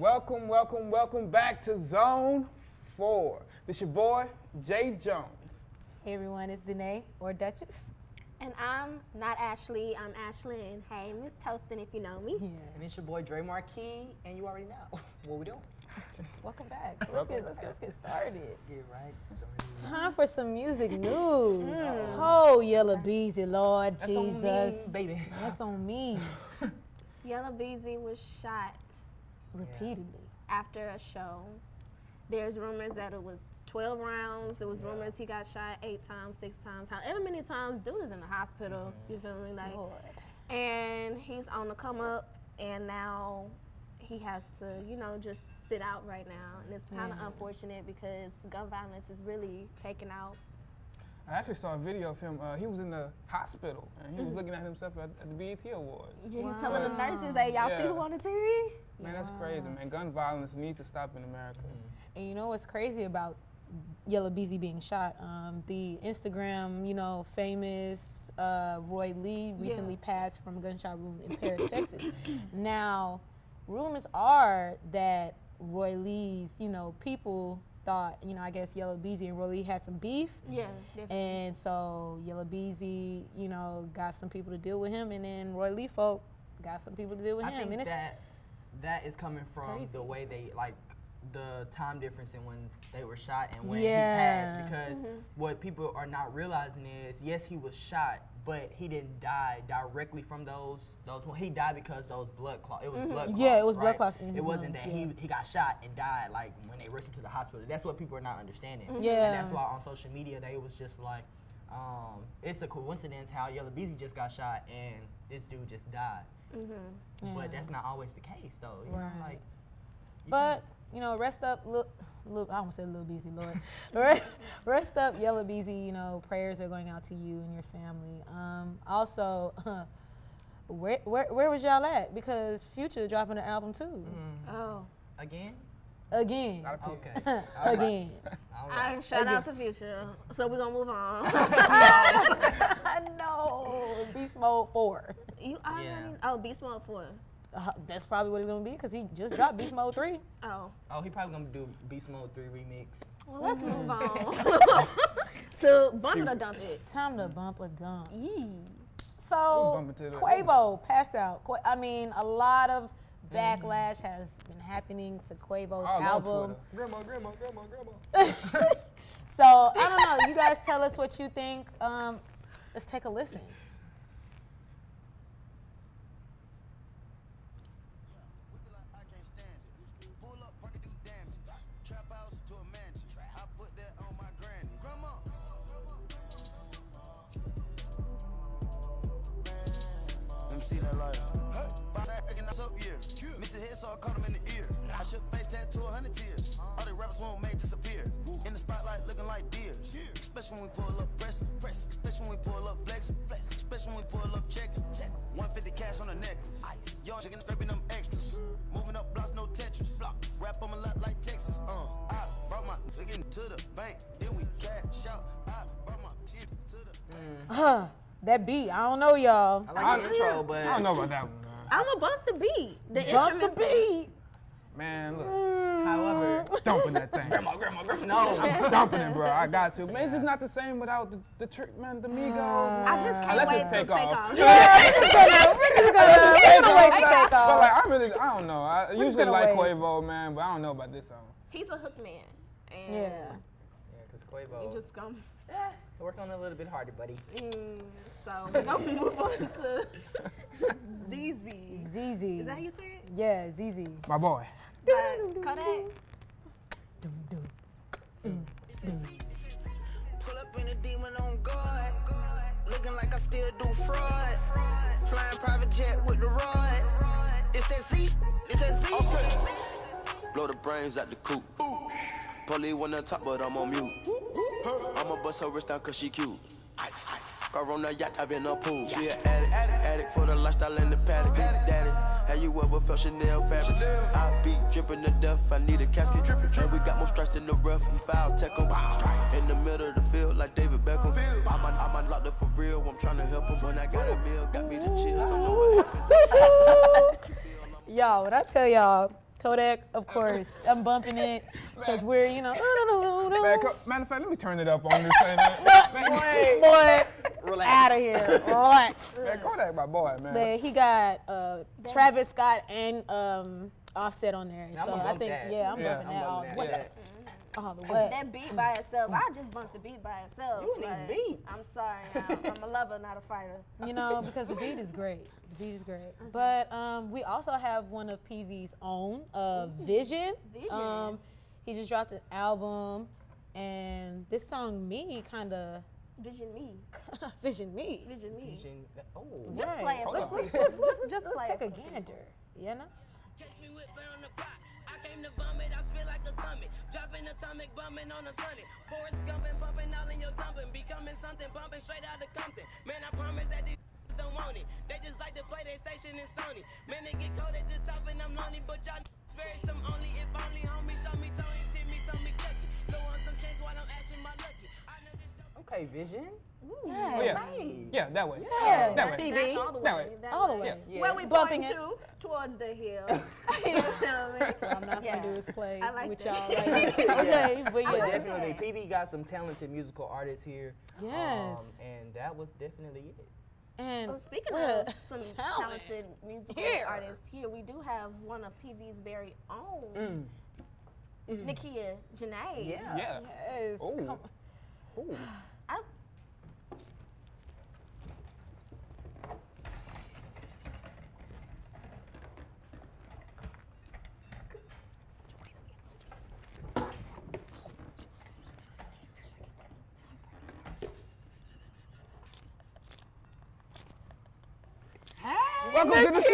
Welcome back to Zone 4. This your boy, Jay Jones. Hey everyone, it's Danae, or Duchess. And I'm not Ashley, I'm Ashlyn. Hey, Miss Toastin, if you know me. Yeah. And it's your boy Dre Marquis, and you already know what we doing. Welcome back. So let's get started. Get right. Time for some music news. Oh, Yellow Beezy, Lord That's Jesus. on me, baby. That's on me. Yellow Beezy was shot Repeatedly. after a show. There's rumors that it was 12 rounds. There was rumors he got shot 8 times, 6 times. However many times, dude is in the hospital. You feel me? Like, Lord. and he's on the come up, and now he has to, just sit out right now. And it's kind of unfortunate because gun violence is really taking out. I actually saw a video of him. He was in the hospital, and he was looking at himself at the BET Awards. Yeah, he's telling the nurses, hey, y'all see who on the TV? Man, that's crazy, man. Gun violence needs to stop in America. And you know what's crazy about Yellow Beezy being shot? The Instagram, famous Roy Lee recently passed from a gunshot wound in Paris, Texas. Now, rumors are that Roy Lee's, people thought, I guess Yellow Beezy and Roy Lee had some beef. Yeah, definitely. And so Yellow Beezy, got some people to deal with him, and then Roy Lee folk got some people to deal with him. I think and that is coming from crazy. the way they, like, the time difference in when they were shot and when he passed. Because what people are not realizing is, yes, he was shot, but he didn't die directly from those. He died because those blood clots. It was blood clots. Yeah, it was blood right? clots in his It wasn't lungs, that he got shot and died like when they rushed him to the hospital. That's what people are not understanding. Yeah. And that's why on social media they was just like, it's a coincidence how Yellow Beezy just got shot and this dude just died. But that's not always the case though. You know, like. But rest up, I almost said Lil Beezy, Lord. Rest up, Yellow Beezy. Prayers are going out to you and your family. Also, where was y'all at? Because Future dropping an album too. Oh. Again? Again. Okay. Again. All right. Shout out to Future. So we're gonna move on. No. Beast Mode 4. You already Beast Mode 4. That's probably what it's gonna be because he just dropped Beast Mode 3. Oh, he probably gonna do Beast Mode 3 remix. well, let's move on to Bump It or Dump It. Time to bump a dump. Yee. So Bump into the- Quavo passed out. A lot of backlash has been happening to Quavo's album. Grandma. So I don't know. You guys tell us what you think. Let's take a listen. See that light. Mr. Head saw caught him in the ear. I shook face tattoo 100 tears. All the rappers won't make disappear. In the spotlight looking like deers. Especially when we pull up press. Especially when we pull up flex. Especially when we pull up check. 150 cash on the necklace. Young chicken scraping them extras. Moving up blocks, no Tetris. Rap on my lap like Texas. I brought my getting to the bank. Then we cash out. I brought my shit to the That beat, I don't know, y'all. I like the intro, but I don't know about that one, man. I'm gonna bump the beat. Bump the beat. Man, look. however, Dumping that thing. grandma, no. I'm dumping it, bro. I got to. Man, it's just not the same without the trick, man, the Migos. Man. I just can't Let's wait just to take take off. off. Yeah, we're just gonna wait to take But off. like, I don't know. I usually gonna like wait. Quavo, man, but I don't know about this song. He's a hook man. And Yeah. Yeah, because Quavo, he just come. work on it a little bit harder, buddy. So we're gonna move on to ZZ. ZZ. Is that how you say it? Yeah, ZZ. My boy. Kodak. pull up in a demon on guard. Looking like I still do fraud. Flying private jet with the rod. It's that Z. Blow the brains out the coop. Polly one on top, but I'm on mute. I'ma bust her wrist down cause she cute. Car on the yacht, I've been a pool. She an addict for the lifestyle in the paddock. Daddy, have you ever felt Chanel fabric? I be dripping to death, I need a casket. And we got more strikes in the rough, we foul tech 'em. In the middle of the field like David Beckham. I'm locked up for real, I'm trying to help him. When I got a meal, got me the chill, don't know what happened. Y'all, when I tell y'all, Kodak, of course. I'm bumping it because we're, Man, matter of fact, let me turn it up on this thing. Man, boy, Relax. out of here. Relax. man, Kodak, my boy, man. But he got Travis Scott and Offset on there. Yeah, I'm so gonna I bump think, that. yeah, I'm Yeah, bumping I'm that all bumping the way. that. All the way. That beat by itself, I just bumped the beat by itself. You and these but beats. I'm sorry, I'm a lover, not a fighter. You know, because the beat is great. The beat is great. But we also have one of PV's own, Vision. Vision. He just dropped an album, and this song, Me, kind of Vision me. Vision Me. Vision me. Oh. Just Right. play it. Hold on. Just play take a it. gander, you know? Catch me whipping on the pot. I came to vomit, I spit like a comet. Dropping atomic, bumming on a sunny. Forest gumping, pumping all in your dumping. Becoming something, bumping straight out of Compton. Man, I promise that these don't want it. They just like to play their station in Sony. Man, they get cold at the top and I'm lonely. But y'all very some only. If only homie show me Tony, Timmy, told me cookie. Go on some chance while I'm ashing my lucky. I know this show. Okay, Vision. Yeah. Oh, yeah. Right. Yeah, that way. Yeah. That way. TV. All the That way. way. That All the way. way. Yeah. Where we Bumping pointing it. to? Towards the hill. You know what I mean? What I'm not gonna do is play I like with that. y'all like that. Okay, but But yeah. definitely, PV got some talented musical artists here. Yes. And that was definitely it. And Speaking what of a some talent. talented musical Here. artists, here we do have one of PV's very own, Nakia Janae. Yeah. Yeah. Yes. Oh. Come on. Ooh. I, Welcome to the show!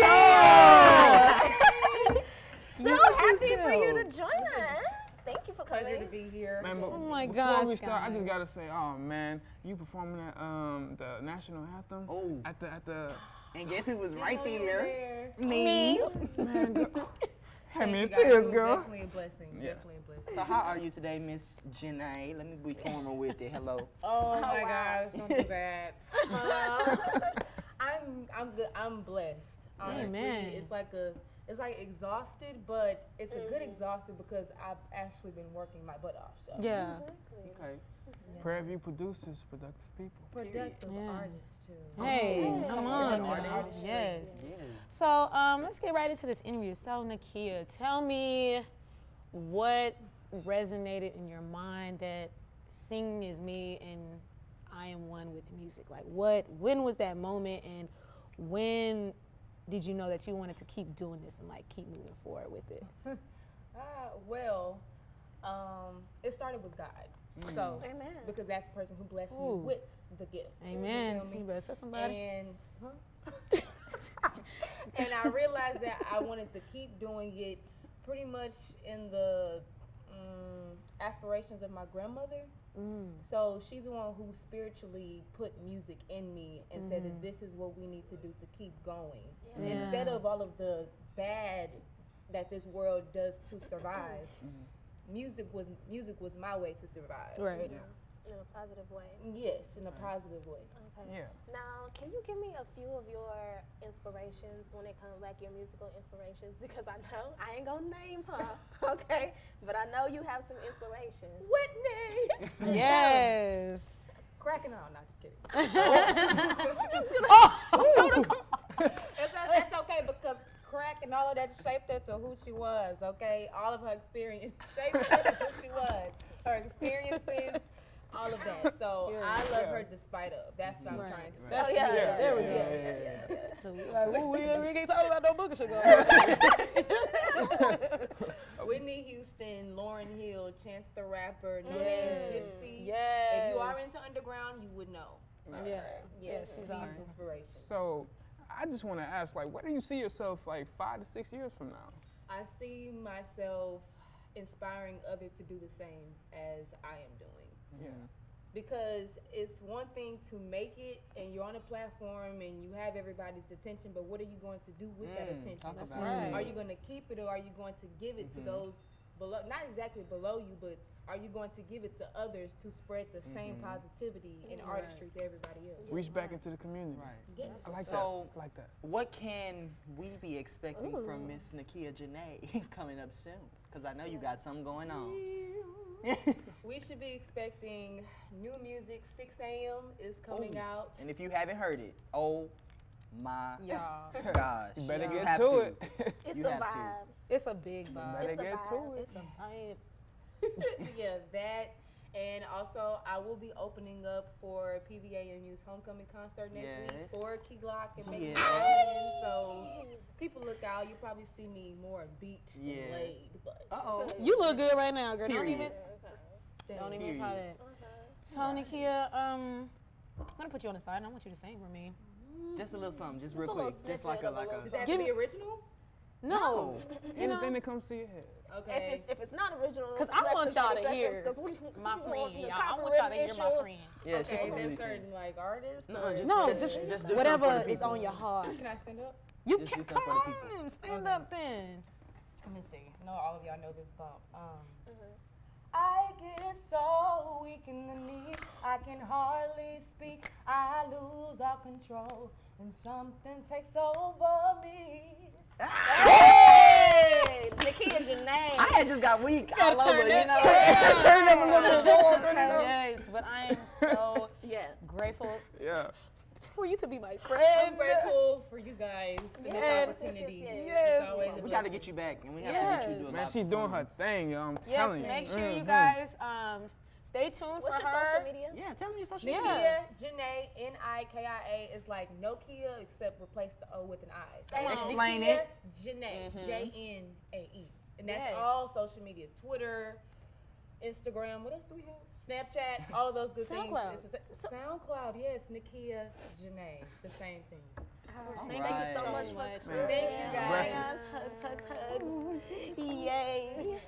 so happy for you to join us. Thank you for coming. Pleasure to be here. Man, but Oh my before we gosh, start, I just guys. gotta say, oh man, you performing at the national anthem Oh. at the And guess who was right You there? were Me. man. Had me in Thank you guys. tears, It was girl. Definitely a blessing. Yeah. Definitely a blessing. So how are you today, Miss Janae? Let me be formal with it. Hello. Oh my wow. gosh, don't do that. I'm good. I'm blessed. Honestly, Amen. it's like exhausted, but it's a good exhausted because I've actually been working my butt off. So Yeah. Okay. Prairie View producers, productive people. productive Yeah. artists too. Hey, come on. An now. artist. Yes. Yes. So let's get right into this interview. So Nakia, tell me what resonated in your mind that singing is me and I am one with music. Like when was that moment and when did you know that you wanted to keep doing this and like keep moving forward with it? Well, it started with God. So, Amen. because that's the person who blessed me Ooh. with the gift. Amen. You feel me? You better tell somebody. And and I realized that I wanted to keep doing it pretty much in the aspirations of my grandmother. So she's the one who spiritually put music in me and said that this is what we need to do to keep going. Yeah. Instead of all of the bad that this world does to survive, music was my way to survive. Right. In a positive way. Yes, in a positive way. Okay. Yeah. Now, can you give me a few of your inspirations when it comes, like your musical inspirations? Because I know, I ain't gonna name her, okay? But I know you have some inspiration. Whitney! Yes. Cracking on, not just kidding. That's okay because crack and all of that shaped her to who she was, okay? All of her experience shaped her to who she was. Her experiences, all of that. So I love her despite of. That's what I'm Right. trying to say. That's Yeah. there we go. Yeah. So like, we ain't talking about no book shit going Whitney Houston, Lauryn Hill, Chance the Rapper, No Name Yes. Gypsy. Yes. If you are into underground, you would know. Yeah. Yes, she's she's awesome. inspiration. So, I just want to ask, like, where do you see yourself like 5 to 6 years from now? I see myself inspiring others to do the same as I am doing. Yeah. Because it's one thing to make it and you're on a platform and you have everybody's attention, but what are you going to do with that attention? talk That's about right. Are you going to keep it or are you going to give it to those below, not exactly below you, but are you going to give it to others to spread the same positivity and artistry to everybody else? Reach back into the community. Right. Yes. I like So- that. I like that. What can we be expecting from Miss Nakia Janae coming up soon? Because I know you got something going on. We should be expecting new music. 6 a.m. is coming out. And if you haven't heard it, oh my Y'all. gosh. You better You get have to it. It's You a have to. vibe. It's a big vibe. Better It's a get vibe. to it. It's a vibe. Yeah, that. And also, I will be opening up for PVAMU's homecoming concert next week Yes. for Key Glock and Megan Yeah. Johnson. So people look out. You'll probably see me more beat Yeah. than laid. But Uh-oh. You look good right now, girl. Period. Don't even Period. try that. So, Nakia, I'm gonna put you on the spot and I want you to sing for me. Just a little something, just Just real a little quick. Just snippet like a, of a like little a. does that have Give to be me- original? No. You know, Anything that comes to your head. Okay. If it's not original, 'Cause I less want than y'all 30 to hear seconds, 'cause my we friend, want the y'all. I want y'all to hear my copyright friend. Yeah, she Okay, can there's really certain like artists. No, or- just- no, just- just just do something whatever for the is people. on your heart. Can I stand up? You Just can do come something for the people. on, stand Okay. up then. Let me see. I know all of y'all know this bump. I get so weak in the knees, I can hardly speak. I lose all control, and something takes over me. Hey, Nakia's your name. I had just got weak all over, you know. Turn it up a little bit more, turn it up. Yes, but I am so Yeah. grateful Yeah. for you to be my I'm friend. grateful for you guys and Yes, this yes, opportunity. yes, yes. It's always a We got to blessing. get you back, and we have to get you to do a Man, live she's doing her performance. thing, yo. I'm Yes, telling you. make sure you Mhm. guys stay tuned What's for your her. social media? Yeah, tell me your social Yeah. media. Nakia Janae, Nikia, is like Nokia except replace the O with an I. So Come on. Explain Nakia it. Janae, Jnae. And that's Yes. all social media. Twitter, Instagram, what else do we have? Snapchat, all of those good SoundCloud. things. It's SoundCloud, yes, Nakia Janae, the same thing. Thank you so right. much So for much. coming. Thank you guys. Hugs, hugs, hugs. Yay.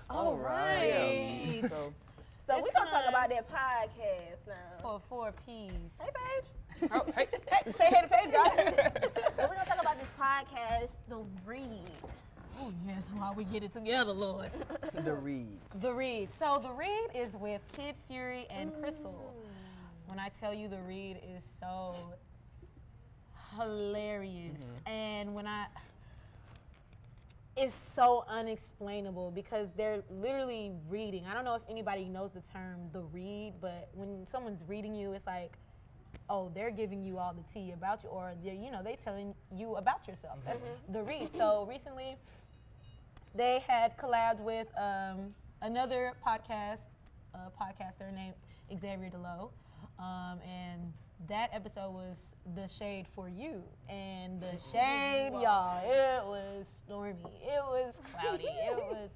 All right. So, So It's we're gonna talk time. about that podcast now. For 4 P's. Hey, Paige. oh, hey, Say hey to Paige, guys. So we're gonna talk about this podcast, The Read. Oh, yes, while we get it together, Lord. The read. The Read. So The Read is with Kid Fury and Crystal. When I tell you The Read is so hilarious, and it's so unexplainable because they're literally reading. I don't know if anybody knows the term The Read, but when someone's reading you, it's like, oh, they're giving you all the tea about you, or they telling you about yourself. That's The Read. So recently, they had collabed with another podcaster named Xavier Delowe, and that episode was The Shade for You. And the shade, y'all, it was stormy, it was cloudy, it was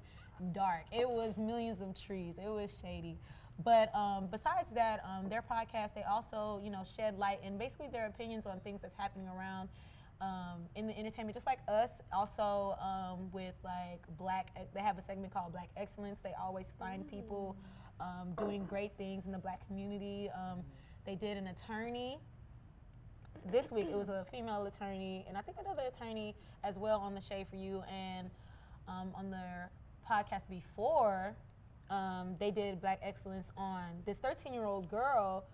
dark, it was millions of trees, it was shady. But besides that, their podcast, they also, shed light and basically their opinions on things that's happening around in the entertainment, just like us. Also with like they have a segment called Black Excellence. They always find people doing great things in the Black community. They did an attorney. This week it was a female attorney, and I think another attorney as well on The Shade for You. And on their podcast before, they did Black Excellence on this 13-year-old girl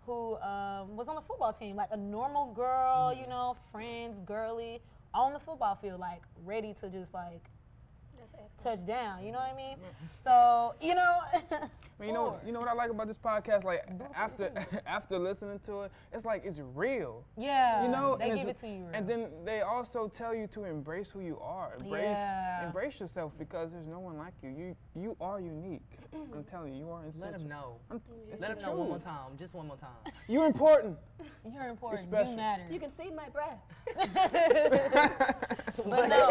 who was on the football team, like a normal girl, friends, girly, on the football field, like ready to just like touch down. You know what I mean? So Man, you know what I like about this podcast? Like after listening to it, it's like it's real. yeah, and they give it's- it to you. Real. And then they also tell you to embrace who you are. Embrace yourself because there's no one like you. You are unique. I'm telling you, you are essential. Let them know. It's Let the them know one more truth. time. Just one more time. You're important. You're important. special. You matter. You can see my breath. But no,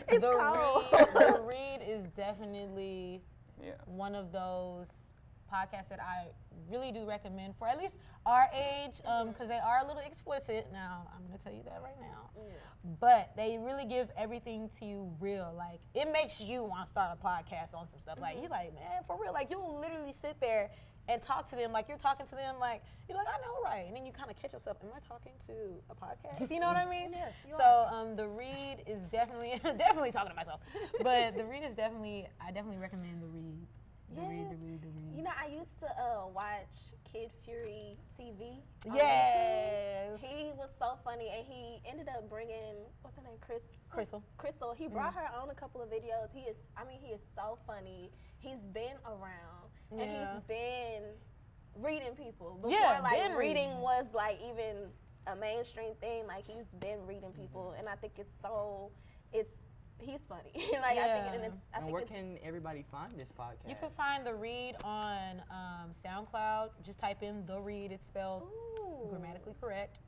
It's cold. The Read is definitely Yeah. one of those podcasts that I really do recommend for at least our age, because they are a little explicit. Now, I'm going to tell you that right now. But they really give everything to you real. Like, it makes you want to start a podcast on some stuff. Like, you're like, man, for real. Like, you'll literally sit there and talk to them like you're talking to them, like you're like, I know, right? And then you kind of catch yourself, am I talking to a podcast? You know what I mean? Yes, you so are. the read is definitely definitely talking to myself, but the read is definitely, I definitely recommend the read. The read. You know, I used to watch Kid Fury TV. Yes. He was so funny, and he ended up bringing, what's her name, Crystal. He brought her on a couple of videos. He is so funny. He's been around, and he's been reading people before reading was like even a mainstream thing. Like he's been reading people, and I think he's funny. I think where can everybody find this podcast? You can find The Read on SoundCloud. Just type in The Read. It's spelled grammatically correct.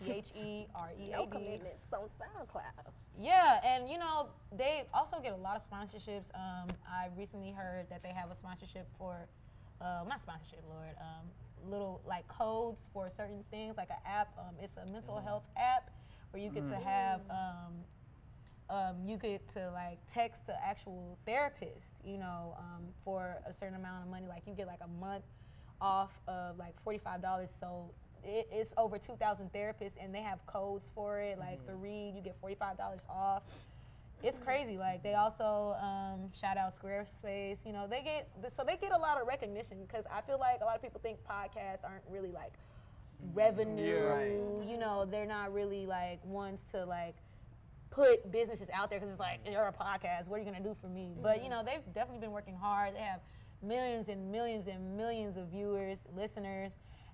TheRead. No commitments on SoundCloud. Yeah, and you know, they also get a lot of sponsorships. I recently heard that they have a sponsorship for, not sponsorship, Lord, little like codes for certain things, like an app. It's a mental health app where you get to have, you get to like text the actual therapist, you know, for a certain amount of money. Like you get like a month off of like $45. So it's over 2,000 therapists, and they have codes for it. Like The Read, you get $45 off. It's crazy. Like they also shout out Squarespace. You know, they get a lot of recognition, because I feel like a lot of people think podcasts aren't really like revenue. Yeah, right. You know, they're not really like ones to like put businesses out there, because it's like, you're a podcast, what are you gonna do for me? But you know, they've definitely been working hard. They have millions and millions and millions of viewers, listeners.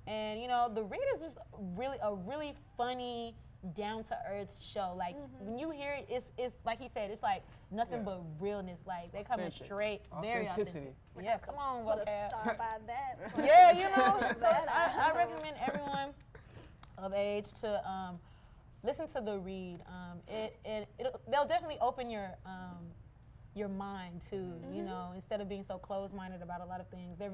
And you know, The Read is just a really funny, down-to-earth show. Like when you hear it, it's like he said, it's like nothing but realness. Like they coming straight, very authentic. Yeah, come on, Put a star by that. Yeah, you know. So I recommend everyone of age to listen to The Read. They'll definitely open your mind too. You know, instead of being so closed-minded about a lot of things. They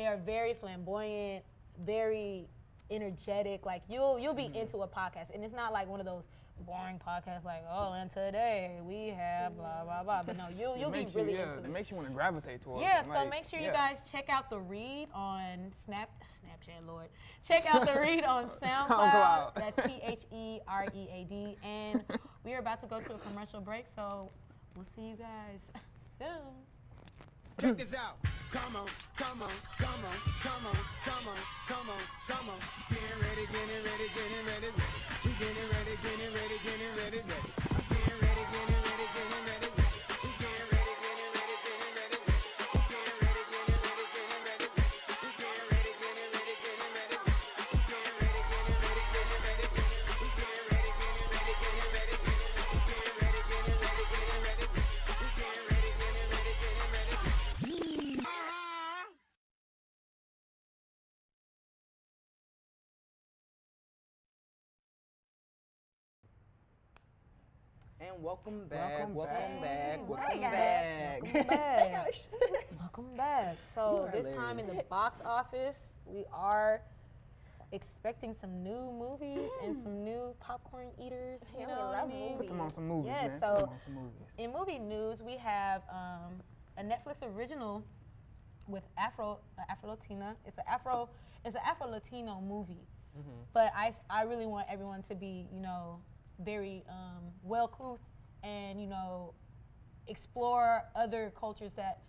are very flamboyant, very energetic. Like you'll be into a podcast, and it's not like one of those boring podcasts like, oh, and today we have blah blah blah. But no, you'll be really into it. It makes you want to gravitate towards it. Yeah, so make sure you guys check out The Read on Snapchat, Lord. Check out The Read on SoundCloud. That's TheRead. And we are about to go to a commercial break, so we'll see you guys soon. Check this out. Come on, come on, come on, come on, come on, come on, come on. Getting ready, getting ready, getting ready, ready. We getting ready, getting ready, getting ready, ready. I'm getting ready, getting ready, getting ready, ready. We getting ready, getting ready, getting ready, ready. We getting ready, getting ready, getting ready, ready. We getting ready, getting ready, getting ready, ready. We getting ready, getting ready, getting ready, ready. We getting ready, getting ready, getting ready, ready. We getting ready, getting ready, getting ready, ready. We getting ready, getting ready, getting ready, ready. And welcome back. Welcome back. So this time in the box office, we are expecting some new movies and some new popcorn eaters. You know what I mean? Put them on some movies, yeah, man. so Put them on some movies. in movie news, we have a Netflix original with Afro-Latina. It's an Afro-Latino movie. But I really want everyone to be, you know, very well-couthed and, you know, explore other cultures that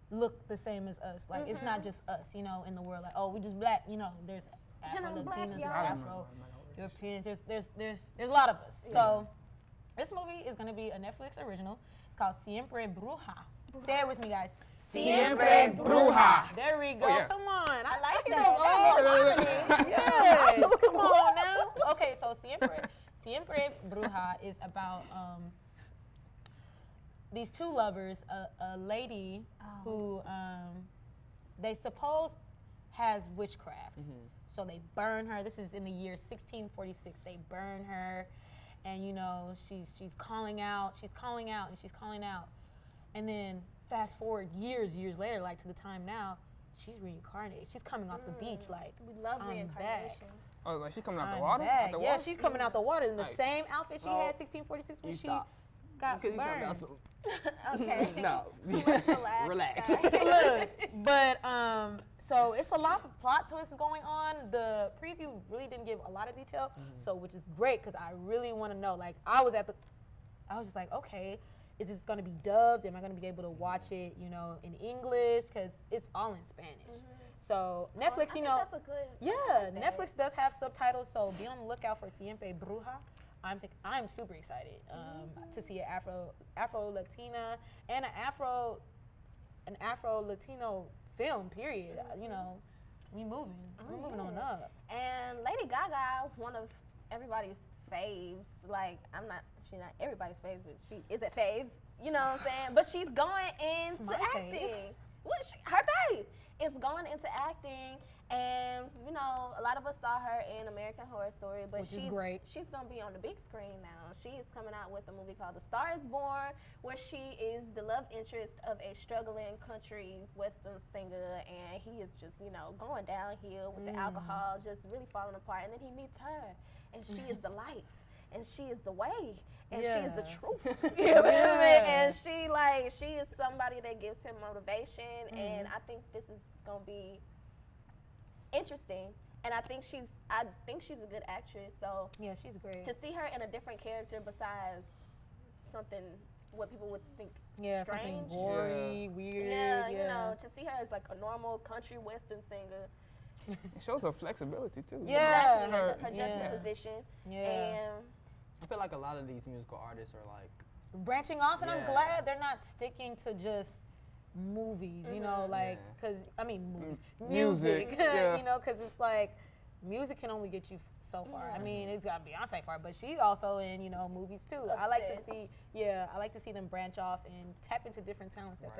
look the same as us. Like, it's not just us, you know, in the world. Like, oh, we just black, you know, there's Afro-Latinos, there's Afro-Europeans, there's a lot of us. So this movie is going to be a Netflix original. It's called Siempre Bruja. Say it with me, guys. Siempre Bruja. There we go. Oh, yeah. Come on. I like that. Yes. Come on now. Okay, so Siempre Bruja is about these two lovers, a lady who they suppose has witchcraft. So they burn her. This is in the year 1646. They burn her, and you know she's calling out. She's calling out, and she's calling out, and then fast forward years later, like to the time now, she's reincarnated. She's coming off the beach, like We love reincarnation. back. Oh, like she's coming out the I'm water? back. Out the Yeah, water? she's coming out the water in the Nice. same outfit she had 1646 when she got Because he's talking burned. about some. Okay. No. Let's relax. Relax. guys. Look, but So it's a lot of plot twists going on. The preview really didn't give a lot of detail, so which is great because I really want to know. Like I was just like, okay, is this going to be dubbed? Am I going to be able to watch it, you know, in English? Because it's all in Spanish. So Netflix, you know, that's a good Netflix does have subtitles. So be on the lookout for Siempre Bruja. I'm super excited to see an Afro Latina and an Afro Latino film, period. You know, we're moving on up. And Lady Gaga, one of everybody's faves. Like, she's not everybody's fave, but she is a fave. You know what I'm saying? But she's going into acting. Her fave is going into acting. And, you know, a lot of us saw her in American Horror Story, but she's great. She's going to be on the big screen now. She is coming out with a movie called The Star is Born, where she is the love interest of a struggling country western singer, and he is just, you know, going downhill with the alcohol, just really falling apart. And then he meets her, and she is the light, and she is the way, and she is the truth. You know what I mean? And she is somebody that gives him motivation, and I think this is going to be interesting, and I think she's a good actress. So yeah, she's great. To see her in a different character besides something what people would think strange, something gory, weird. Yeah, you know, to see her as like a normal country western singer. It shows her flexibility too. Yeah, her juxtaposition. Yeah. And I feel like a lot of these musical artists are like branching off, and I'm glad they're not sticking to just movies, you know, like, because, I mean, music, you know, because it's like, music can only get you so far. I mean, it's got Beyonce far, but she's also in, you know, movies too. I like to see them branch off and tap into different talents that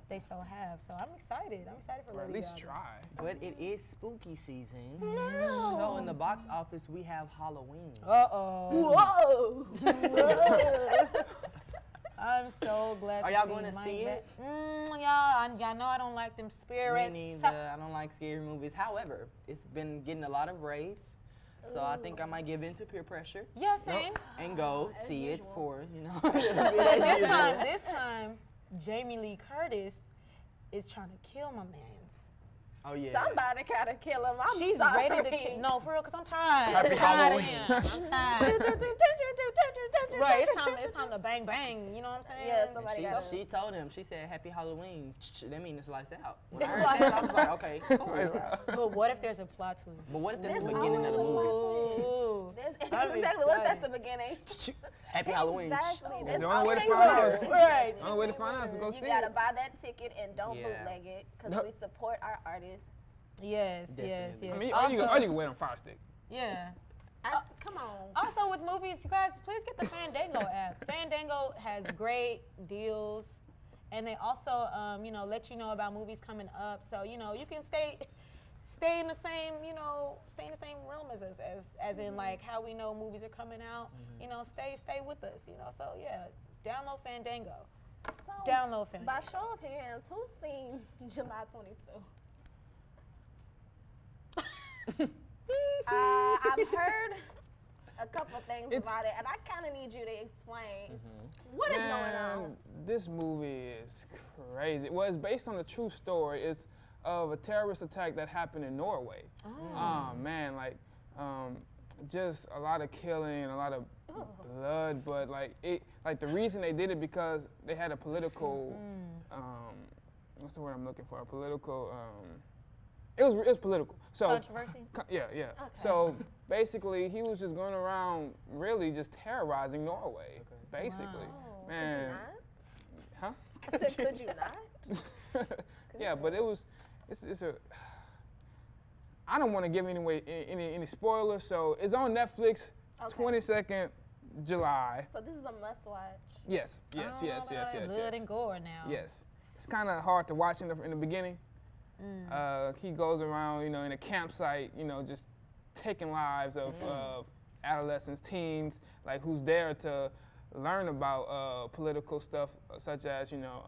they so have. So I'm excited. I'm excited for Lady Gaga. At least try. But it is spooky season. No. So in the box office, we have Halloween. Whoa. I'm so glad. Are y'all going to see it? Y'all know I don't like them spirits. Me neither. I don't like scary movies. However, it's been getting a lot of rave, so I think I might give in to peer pressure. Yeah, same. And go see it for, you know. this time, Jamie Lee Curtis is trying to kill my mans. Oh yeah. Somebody gotta kill him. She's sorry. ready to kill. No, for real, cause I'm tired. Happy Halloween. I'm tired. Right, it's time to bang bang. You know what I'm saying? Yeah, somebody she told him. She said, "Happy Halloween." That means it's lights out. When I heard that, I was like, "Okay, cool." But what if there's a plot twist? But what if that's the beginning of the movie? Exactly. What if that's the beginning? Happy Halloween. Exactly. It's the only way to find out. Right. The only way to find out is to go see it. You gotta buy that ticket and don't bootleg it, because we support our artists. Yes. I mean, or you can wait on Fire Stick. Yeah. Come on. Also, with movies, you guys, please get the Fandango app. Fandango has great deals, and they also, you know, let you know about movies coming up. So, you know, you can stay in the same, you know, realm as us, as in like how we know movies are coming out. You know, stay with us. You know, so yeah, download Fandango. Download Fandango. By show of hands, who's seen July 22? I've heard a couple things about it, and I kind of need you to explain what is going on. This movie is crazy. Well, it's based on a true story. It's of a terrorist attack that happened in Norway. Oh man, like just a lot of killing, a lot of blood, but like the reason they did it because they had a political what's the word I'm looking for? A political it was political. So controversy? Yeah. Okay. So basically, he was just going around really just terrorizing Norway. Basically, man. Could you not? Huh? I said, could you not? Yeah, but it's a. I don't want to give any spoilers, so it's on Netflix. 22nd July. So this is a must watch. Yes. Blood and gore now. Yes, it's kind of hard to watch in the beginning. He goes around, you know, in a campsite, you know, just taking lives of adolescents, teens, like who's there to learn about political stuff, such as, you know,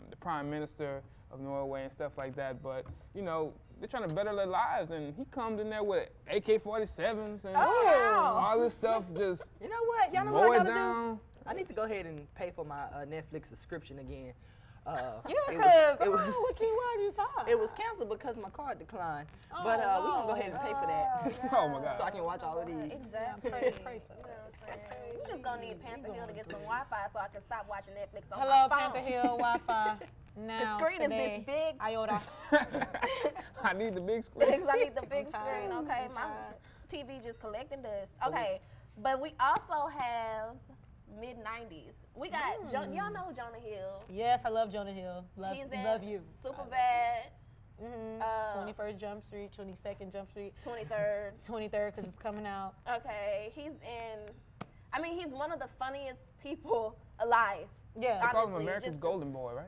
the Prime Minister of Norway and stuff like that. But, you know, they're trying to better their lives, and he comes in there with AK-47s and all this stuff. Just you know what? Y'all know what I gotta do? I need to go ahead and pay for my Netflix subscription again. Because what you saw. It was canceled because my card declined. But we're going to go ahead and pay for that. Yeah. Oh, my God. So I can watch all of these. Exactly. Pray for us. We're just going to need Panther Hill to get some Wi-Fi so I can stop watching Netflix on Hello, my phone. Panther Hill Wi-Fi. Now, The screen today, is this big. Iota. I need the big screen. Because I need the big screen, okay? I'm My tired. TV just collecting dust. Okay, but we also have mid-90s. We got, y'all know Jonah Hill. Yes, I love Jonah Hill. He's in love you. Superbad. 21st Jump Street, 22nd Jump Street. 23rd. 23rd because it's coming out. Okay, he's one of the funniest people alive. Yeah. They call him honestly, America's just- Golden Boy, right?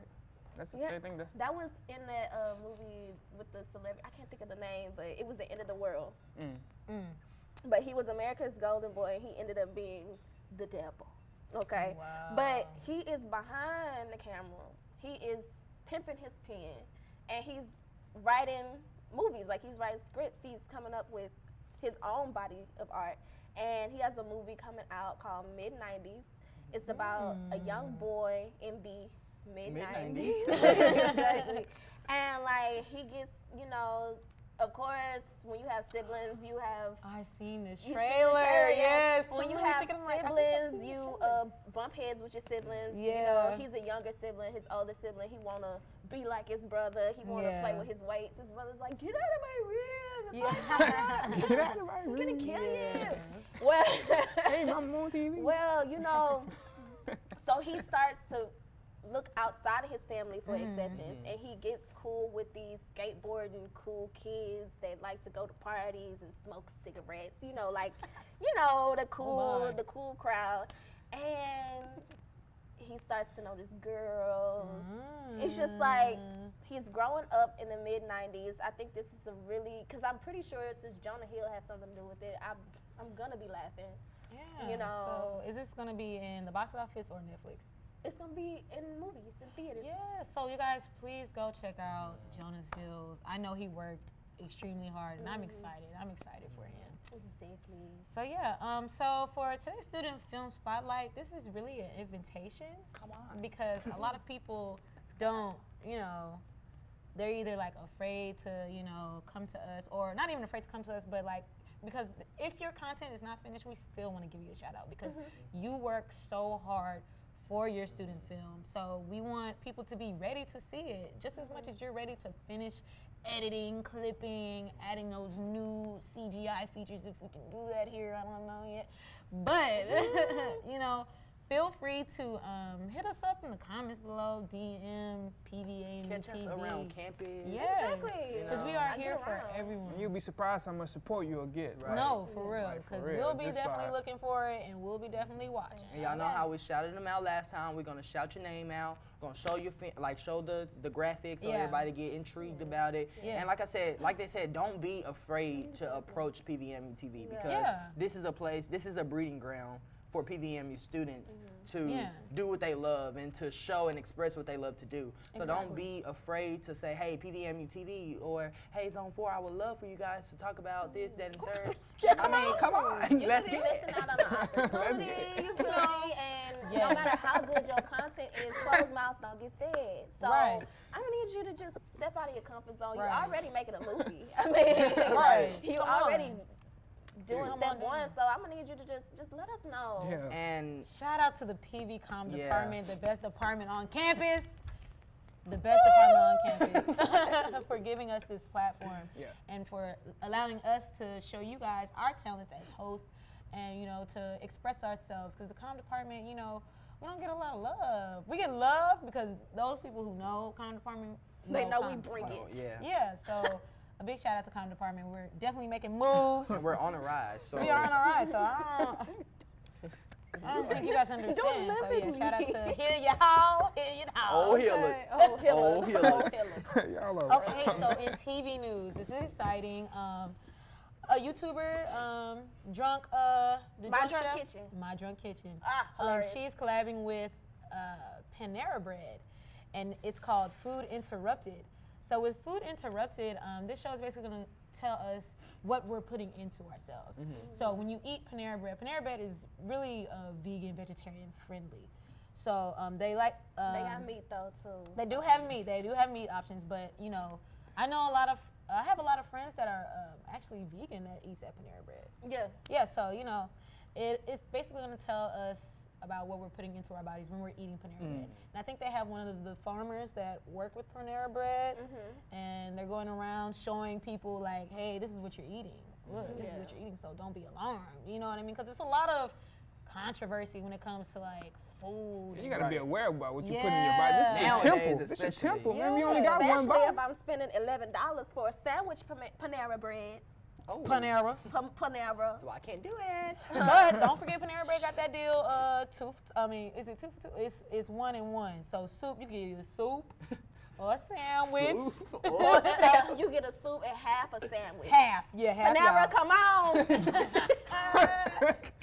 That's Yeah. they think that's. That was in that movie with the celebrity. I can't think of the name, but it was the end of the world. But he was America's Golden Boy, and he ended up being the devil. Okay? Wow. But he is behind the camera. He is pimping his pen, and he's writing movies. Like, he's writing scripts. He's coming up with his own body of art. And he has a movie coming out called Mid-90s. It's about a young boy in the mid-90s. Exactly. And, like, he gets, you know, of course, when you have siblings, you have... I seen this You trailer. seen the trailer, Yes. When you I'm have thinking, like, I think I've siblings, seen this you trailer. bump heads with your siblings. Yeah. You know, he's a younger sibling, his older sibling. He want to be like his brother. He want to play Yeah. with his weights. His brother's like, get out of my room. Yeah. Get out of my room. I'm going to kill Yeah. you. Well, Hey, Mama on TV. well, you know, so he starts to look outside of his family for acceptance, and he gets cool with these skateboarding cool kids that like to go to parties and smoke cigarettes, you know, like, you know, the cool crowd. And he starts to know this girls. It's just like he's growing up in the mid-90s. I think this is a really, because I'm pretty sure since Jonah Hill has something to do with it, I'm gonna be laughing. Yeah. You know. So is this gonna be in the box office or Netflix? It's gonna be in movies, in theaters. Yeah. So you guys, please go check out Jonah Hill. I know he worked extremely hard, and I'm excited. I'm excited for him. Exactly. So yeah. So for today's Student Film Spotlight, this is really an invitation. Come on. Because a lot of people don't, you know, they're either like afraid to, you know, come to us, or not even afraid to come to us, but like, because if your content is not finished, we still want to give you a shout out because you work so hard for your student film. So we want people to be ready to see it just as much as you're ready to finish editing, clipping, adding those new CGI features, if we can do that here, I don't know yet. But, you know, feel free to hit us up in the comments below, DM, PVAMU-TV. Catch us around campus. Yeah, Exactly. because we are here for everyone. You'll be surprised how much support you'll get, right? No, for real, Like, for because real, we'll be just definitely by- looking for it, and we'll be definitely watching. And y'all know how we shouted them out last time. We're gonna shout your name out. Gonna show your show the graphics so Yeah. everybody get intrigued about it. Yeah. And like I said, like they said, don't be afraid to approach PVAMU-TV because Yeah. this is a place, this is a breeding ground for PVAMU students to Yeah. do what they love and to show and express what they love to do. So don't Exactly. be afraid to say, hey, PVAMU-TV or hey, Zone 4, I would love for you guys to talk about this, that, and third. I mean, come on, You let's could be get missing out on the opportunity, you feel me? And Yeah. no matter how good your content is, closed mouths don't get fed. So Right. I need you to just step out of your comfort zone. Right. You're already making a movie. I mean, Right. you Come already on. doing Come step on one. down. So I'm gonna need you to just let us know. Yeah. And Shout out to the PVCom Yeah. department, the best department on campus. The best department on campus for giving us this platform Yeah. and for allowing us to show you guys our talents as hosts and, you know, to express ourselves. Because the comm department, you know, we don't get a lot of love. We get love because those people who know comm department, They know we comm bring department. it. yeah, Yeah, so a big shout out to comm department. We're definitely making moves. we're on a rise. So We are on our rise, so I don't think you guys understand. laugh So at yeah, shout out me. to Hear Ya How, Hear Ya How. Oh, heal it. Oh, Hiller. Oh, Hiller. Oh, Hiller. Y'all are Okay, so in TV news, this is exciting. A YouTuber, Drunk, the My Drunk Drunk Chef? Kitchen. My Drunk Kitchen. Ah, hilarious. She's collabing with Panera Bread, and it's called Food Interrupted. So with Food Interrupted, this show is basically going to tell us what we're putting into ourselves. So when you eat Panera Bread is really vegan, vegetarian friendly. So they like. They got meat though too. They do have meat. They do have meat options, but you know, I know I have a lot of friends that are actually vegan that eat that Panera bread. Yeah. Yeah. So you know, it's basically going to tell us about what we're putting into our bodies when we're eating Panera bread. And I think they have one of the farmers that work with Panera bread, and they're going around showing people like, hey, this is what you're eating. Look, this is what you're eating, so don't be alarmed. You know what I mean? Because there's a lot of controversy when it comes to like food. You gotta be aware about what you put in your body. This is your temple. This is your temple, man. You only got one body. Especially if I'm spending $11 for a sandwich Panera bread. Oh. Panera. Panera. So I can't do it. But don't forget Panera bread got that deal. Is it 2 for 2? It's 1 and 1. So soup, you get either soup or a sandwich. Or you get a soup and half a sandwich. Half. Panera, come on.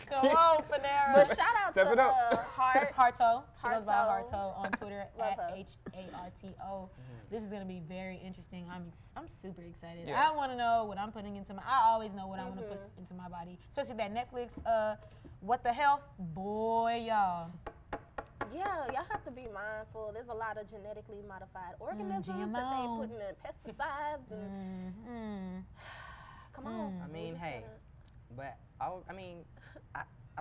Come on, Panera. But shout out Step to it up. Harto. She goes by Harto on Twitter at her. HARTO. This is gonna be very interesting. I'm super excited. Yeah. I want to know what I'm putting into my. I always know what I want to put into my body, especially that Netflix. What the health, boy, y'all. Yeah, y'all have to be mindful. There's a lot of genetically modified organisms GMO. that they putting in pesticides and. Come on. I mean, hey, but I'm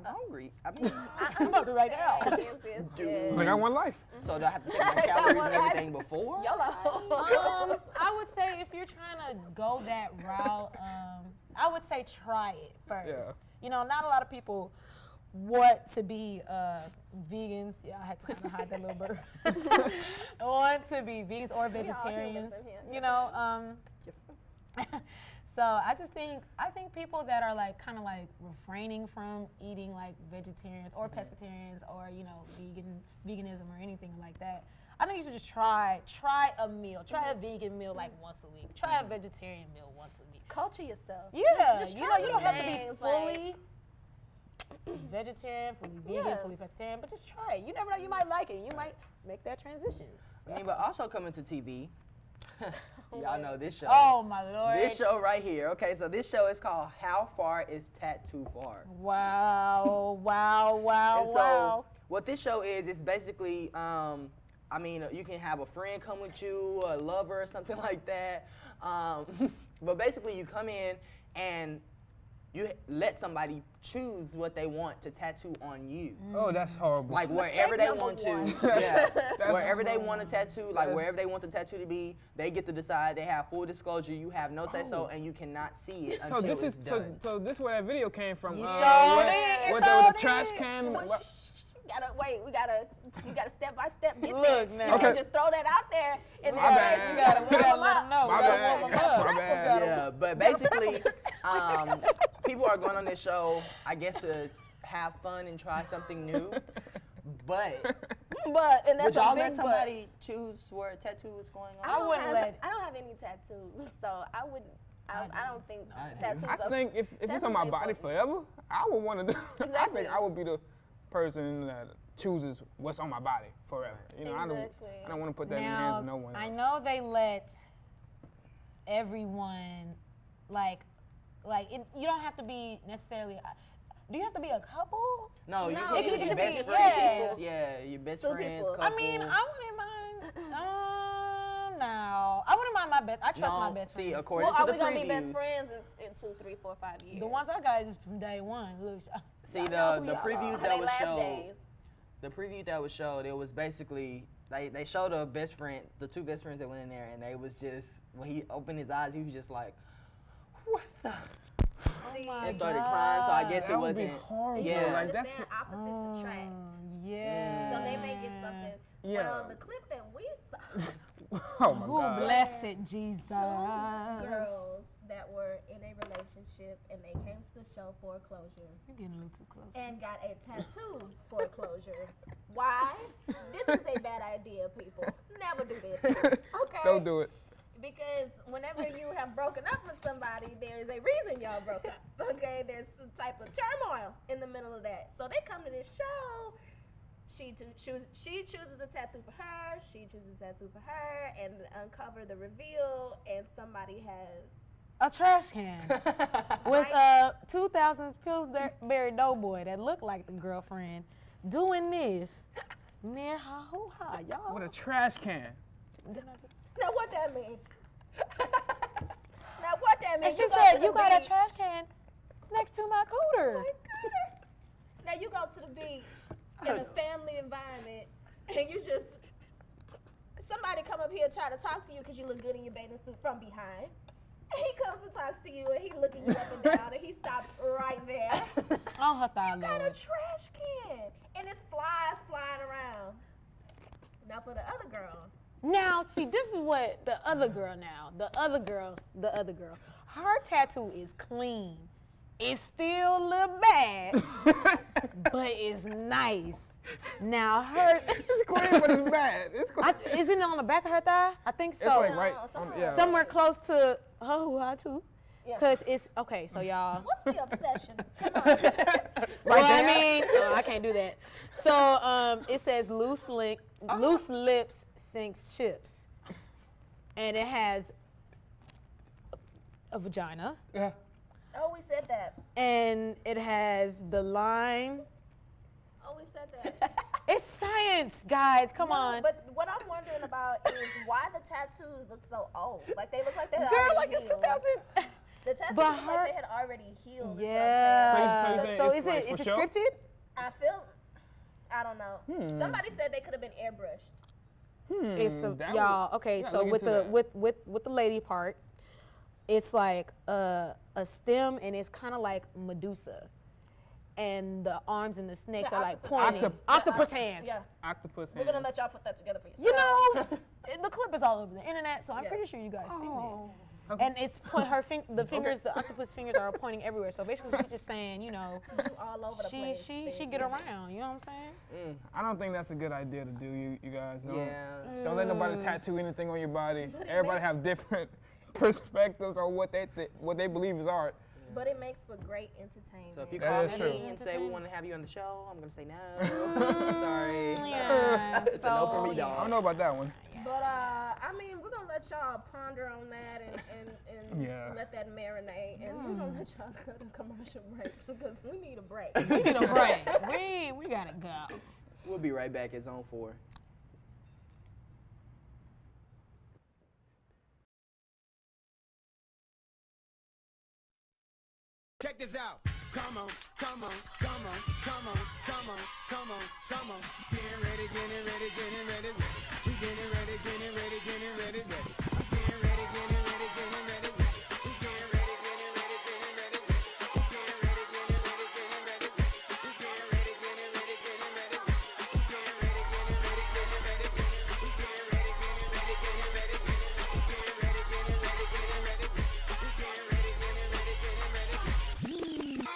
hungry. I mean, I'm hungry right now. I got one life. So do I have to check my calories and everything before? I would say if you're trying to go that route, I would say try it first. Yeah. You know, not a lot of people want to be vegans. Yeah, I had to kind of hide that little bird. Want to be vegans or vegetarians. You know, so I think people that are like kind of like refraining from eating like vegetarians or pescatarians or you know veganism or anything like that. I think you should just try a meal. Try a vegan meal like once a week. Try a vegetarian meal once a week. Culture yourself. Yeah, just you know, you don't have to be things, fully vegetarian, fully vegan, fully pescatarian, but just try it. You never know, you might like it. You might make that transition. I mean, but also coming to TV. Y'all know this show. Oh my Lord. This show right here. Okay, so this show is called How Far Is Tattoo Far? Wow, wow, And so what this show is basically, I mean, you can have a friend come with you, a lover or something like that. But basically you come in and you let somebody choose what they want to tattoo on you. Oh, that's horrible. Like wherever they want to, wherever they want a tattoo, like wherever they want the tattoo to be, they get to decide. They have full disclosure. You have no say so, and you cannot see it So until this it's is done. so this is where that video came from. You With showed the trash can. You gotta step by step get Look there. now. You can't just throw that out there and My bad. then We gotta let them know. My We gotta bad. warm them up. My bad. Yeah, but basically, people are going on this show, I guess, to have fun and try something new. But and that's would y'all a big let somebody choose where a tattoo is going on? I wouldn't let. I don't have any tattoos, so I wouldn't. I don't think tattoos. I think if it's on my body forever, I would want to do. I think I would be the person that chooses what's on my body forever. You know, I don't want to put that in the hands of no one else. I know they let everyone you don't have to be necessarily. Do you have to be a couple? No, you No, can it be can your be- best yeah. friends. Yeah, your best Two friends. people. Couple. I mean, I wouldn't mind. No, I wouldn't mind my best. I trust my best see, friends. according Well, to are the we gonna be best previews, friends in 2, 3, 4, 5 years? The ones I got is from day one. Look, see y'all know the who y'all previews are. that was last showed. days. The preview that was showed, it was basically they showed the two best friends that went in there, and they was just when he opened his eyes, he was just like, what the. And started crying, so I guess that it would be wasn't. horrible. Yeah. Like that's. Opposites attract. Yeah. So they may get something. Yeah. Well, the clip that we saw, Oh my Oh, God. blessed Jesus. two girls that were in a relationship and they came to the show for closure You're getting a little too close. and got a tattoo for closure. Why? This is a bad idea, people. Never do this. Okay. Don't do it. Because whenever you have broken up with somebody, there is a reason y'all broke up. Okay, there's some type of turmoil in the middle of that. So they come to this show. She chooses a tattoo for her. She chooses a tattoo for her, and uncover the reveal. And somebody has A trash can with 2000s Pillsbury Doughboy that looked like the girlfriend doing this Near ha, y'all. With a trash can. Now what that mean? Now what that mean? And she said, you got a trash can next to my cooter. Now you go to the beach in a family environment and you just, somebody come up here and try to talk to you because you look good in your bathing suit from behind. And he comes and talks to you and he looking you up and down and he stops right there. On her thigh, You got a Lord. trash can and it's flies flying around. Now for the other girl. Now, see, this is what the other girl, her tattoo is clean. It's still a little bad, but it's nice. Now, her... It's clean, but it's bad. It's clean. Isn't it on the back of her thigh? I think so. It's like right on, yeah. Somewhere close to her hoo-ha, too. Yeah. Because it's... Okay, so y'all... What's the obsession? Come on. Well, I mean, I can't do that. So it says loose lips sinks ships, and it has a vagina, Yeah. Oh, we said that. and it has the line. Oh, we said that. It's science, guys. Come No, on. But what I'm wondering about is why the tattoos look so old. Like they look like they had Girl, already like it's healed. 2000. The tattoos But look her- like they had already healed. Yeah. So you saying So it's is like it for show? scripted? I feel. I don't know. Somebody said they could have been airbrushed. It's that y'all. would- Okay, yeah, so look with into the that. with the lady part, it's like a stem, and it's kind of like Medusa, and the arms and the snakes The are like octopus pointing. hands. Octopus hands. Yeah. Octopus We're gonna hands. let y'all put that together for You yourself. know, the clip is all over the internet, so I'm Yeah. pretty sure you guys seen it. Okay. And it's the fingers, the octopus fingers are pointing everywhere. So basically, she's just saying, you know, You all over the place. she get around. You know what I'm saying? I don't think that's a good idea to do, you guys. Don't, Yeah. don't let nobody tattoo anything on your body. Everybody have different perspectives on what they believe is art. But it makes for great entertainment. So if you That call is me true. and say we want to have you on the show, I'm gonna say no. Sorry. Yeah. It's a no for me, So, dog. I don't know about that one. But I mean, we're gonna let y'all ponder on that and Yeah. let that marinate, and we're gonna let y'all go to commercial break because we need a break. We need a break. We gotta go. We'll be right back at Zone 4. Check this out. Come on, come on, come on, come on, come on, come on, come on. Getting ready, getting ready, getting ready, ready. We getting ready, getting ready, getting ready, ready. I'm getting ready, getting ready, getting ready, ready. We getting ready, getting ready, getting ready, ready. We getting ready, getting ready, getting ready, ready. We getting ready, getting ready, getting ready, ready. We getting ready, getting ready, getting ready, ready. We getting ready, getting ready, getting ready, ready. We getting ready, getting ready, getting ready, ready. We getting ready, getting ready, getting ready, ready.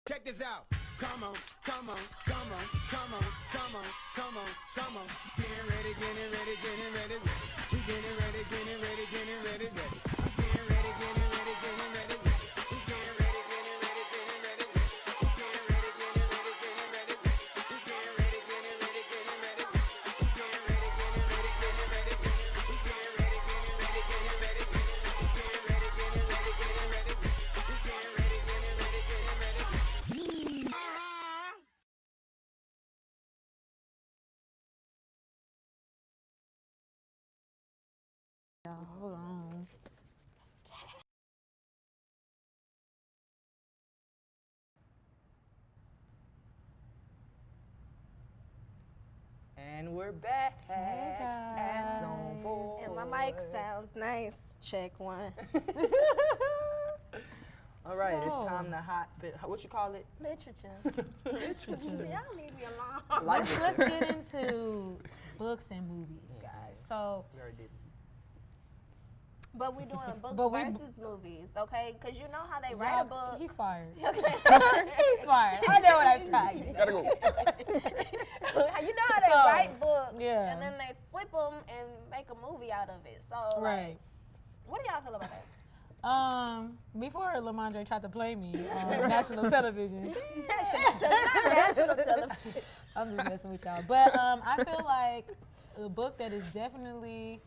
Check this out. Come on, come on, come on, come on, come on, come on, come on. Getting ready, getting ready, getting ready, ready. We getting ready, getting ready, getting ready, ready. I'm getting ready, getting ready, getting ready, ready. We getting ready, getting ready, getting ready, ready. We getting ready, getting ready, getting ready, ready. We getting ready, getting ready, getting ready, ready. We getting ready, getting ready, getting ready, ready. We getting ready, getting ready, getting ready, ready. We getting ready, getting ready, getting ready, ready. We getting ready, getting ready, getting ready, ready. Hold on. And we're back at Zone 4. And my mic sounds nice. Check one. All right, So- it's time to what you call it? Literature. Literature. Y'all leave me alone. Let's get into books and movies, guys. So We already did. But we're doing books But we- versus movies, okay? Because you know how they write a book. he's fired. Okay. He's fired. I know what I'm talking about. Gotta go. You know how they So, write books, yeah. and then they flip them and make a movie out of it. So, Right. like, what do y'all feel about that? Before Lamondre tried to play me on national television, National television. I'm just messing with y'all. But I feel like a book that is definitely,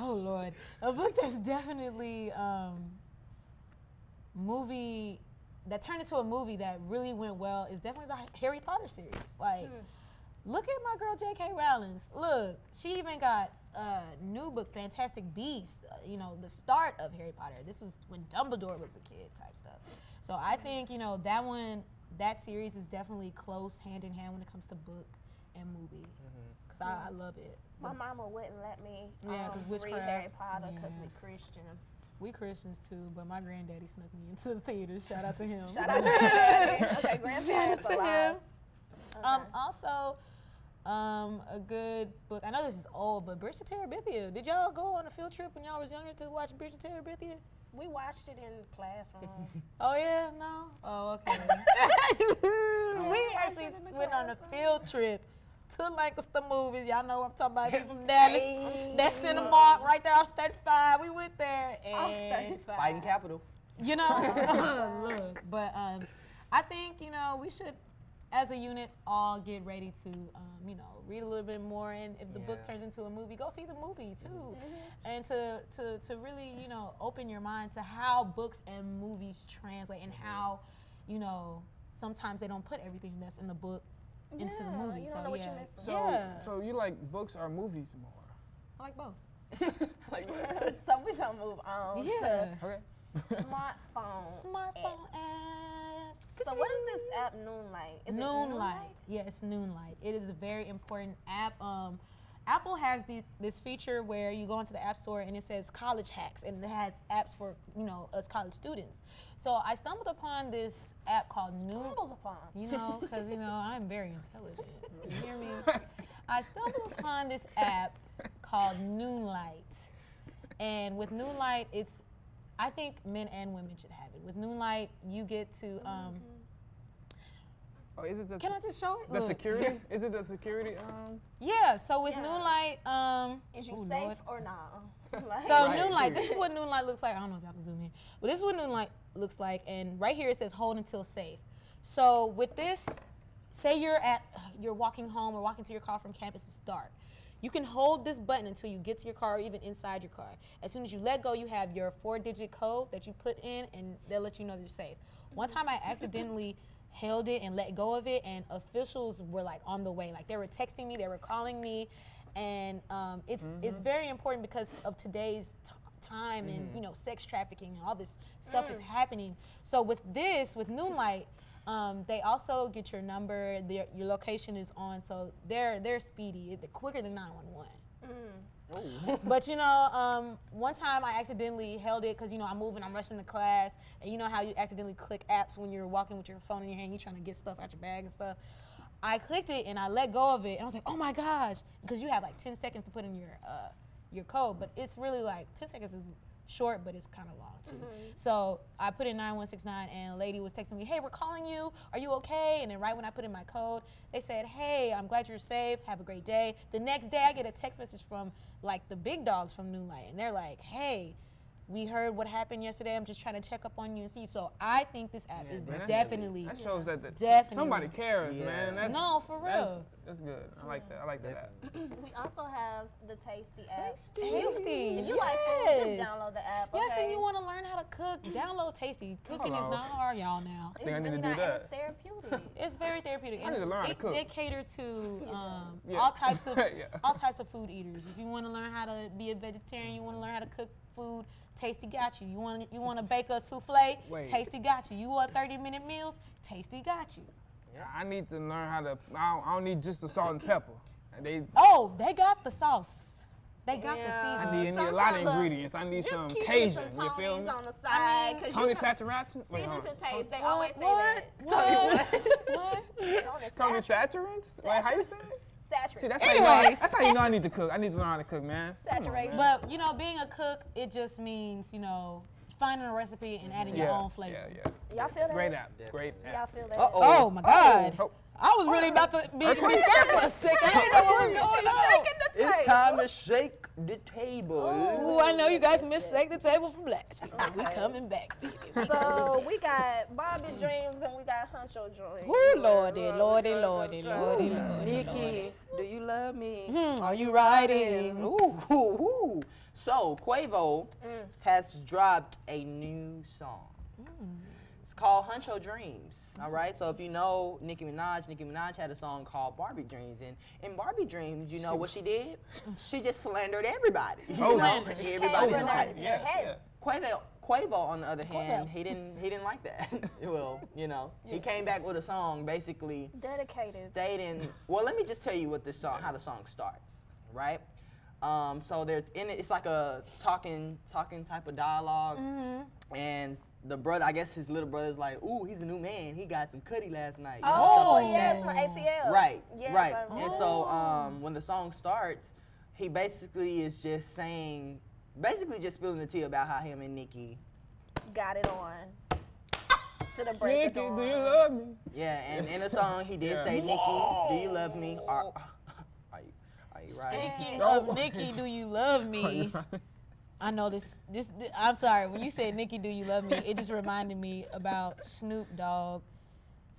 oh Lord, a book that's definitely movie that turned into a movie that really went well is definitely the Harry Potter series. Like, look at my girl J.K. Rowling. Look, she even got a new book, Fantastic Beasts, you know, the start of Harry Potter. This was when Dumbledore was a kid type stuff. So I think, you know, that series is definitely close hand in hand when it comes to book and movie. Because I love it. My mama wouldn't let me read witchcraft. Harry Potter because we're Christians. We Christians too, but my granddaddy snuck me into the theater. Shout out to him. Shout out to granddaddy. Okay, grandparents Shout out to alive. him. Also, a good book. I know this is old, but Bridge to Terabithia. Did y'all go on a field trip when y'all was younger to watch Bridge to Terabithia? We watched it in classroom. Oh yeah, no. Oh okay. We actually went on a field trip to Lancaster movies. Y'all know what I'm talking about. If you're from Dallas. That's Cinemark right there off 35. We went there and Fighting Capital. you know, look. But I think, you know, we should, as a unit, all get ready to, you know, read a little bit more. And if the book turns into a movie, go see the movie too. And to really, you know, open your mind to how books and movies translate and how, you know, sometimes they don't put everything that's in the book into the movie. You don't know what you're missing. So you like books or movies more? I like both. So we're going to move on Yeah. Okay. to smartphone apps. So what is this app, Noonlight? Is it Noonlight. Yeah, it's Noonlight. It is a very important app. Apple has this feature where you go into the App Store and it says college hacks, and it has apps for, you know, us college students. So I stumbled upon this app called you know, because, you know, I'm very intelligent. You hear me? I stumbled upon this app called Noonlight. And with Noonlight, I think men and women should have it. With Noonlight, you get to, Oh, is it the can I just show it? the Look. security? Is it the security? Yeah, so with Noonlight, Is you oh, safe Lord. or not? Like, So Right. Noonlight, this is what Noonlight looks like. I don't know if y'all can zoom in, but this is what Noonlight looks like. And right here it says hold until safe. So with this, say you're walking home or walking to your car from campus, it's dark. You can hold this button until you get to your car or even inside your car. As soon as you let go, you have your 4-digit code that you put in and they'll let you know you're safe. One time I accidentally held it and let go of it, and officials were like on the way. Like they were texting me, they were calling me, and it's very important because of today's time and, you know, sex trafficking and all this stuff is happening. So with Noonlight, they also get your number, your location is on, so they're speedy, they're quicker than 911. But you know, one time I accidentally held it because, you know, I'm moving, I'm rushing to class, and you know how you accidentally click apps when you're walking with your phone in your hand, you're trying to get stuff out your bag and stuff. I clicked it and I let go of it, and I was like, oh my gosh, because you have like 10 seconds to put in your code, but it's really like 10 seconds is short, but it's kind of long too. So I put in 9169, and a lady was texting me, hey, we're calling you, are you okay? And then right when I put in my code, they said, hey, I'm glad you're safe, have a great day. The next day I get a text message from like the big dogs from Noonlight, and they're like, hey, we heard what happened yesterday, I'm just trying to check up on you and see. So I think this app is definitely, That shows that definitely somebody cares, man. That's, no, for real. That's good. I like that. I like that app. We also have the Tasty app. Tasty. If you like food, just download the app. Yes, okay? and you want to learn how to cook, download Tasty. Cooking is Hold on. not hard, y'all, now. I think I need to really do not, that. and it's therapeutic. It's very therapeutic. I need to learn how to cook. They cater to Yeah. all types of Yeah. all types of food eaters. If you want to learn how to be a vegetarian, you want to learn how to cook food, Tasty got you. You want to bake a souffle, Wait. Tasty got you. You want 30-minute meals, Tasty got you. I need to learn how to. I don't need just the salt and pepper. They They got the sauce. They got the I seasoning. need a lot of Sometimes, ingredients. I need Just some keep Cajun. some You feel Tonys me? on the side. 'cause Tony you know, Saturation? season to taste. They What? always say What? that. What? Tony Saturants? Like, how you say it? Saturated. See, that's Anyways. how you know, that's how you know I need to cook. I need to learn how to cook, man. Come on, Saturated. man. But, you know, being a cook, it just means, you know, finding a recipe and adding your own flavor. Yeah. Y'all feel that? Great app. Great Y'all app. feel that? Oh my God. Oh. I was really about to be scared for a second. I didn't know what was going on. It's time to shake the table. Ooh, I know you guys missed Shake the Table from last week. We coming back, baby. So we got Bobby Dreams and we got Huncho Dreams. Ooh, Lordy. Nikki, do you love me? Are you riding? Ooh. So Quavo has dropped a new song. It's called Hunt Your Dreams. All right. So if you know Nicki Minaj had a song called Barbie Dreams, and in Barbie Dreams, you know what she did? She just slandered everybody. Everybody's life. Yeah. Quavo, on the other hand, he didn't like that. Well, he came back with a song basically dedicated, stating. Well, let me just tell you how the song starts, right? So they're in it. It's like a talking type of dialogue, and the brother, I guess his little brother's like, "Ooh, he's a new man. He got some cutty last night." Yes, for ATL. Right, yes, right. And so when the song starts, he basically is just saying. Basically just spilling the tea about how him and Nicki got it on to the break of dawn. Nicki, do you love me? Yeah, and in the song he did say, Nicki, do you love me? Are you right? Speaking of Nicki, do you love me? I know this. I'm sorry. When you said Nicki, do you love me? It just reminded me about Snoop Dogg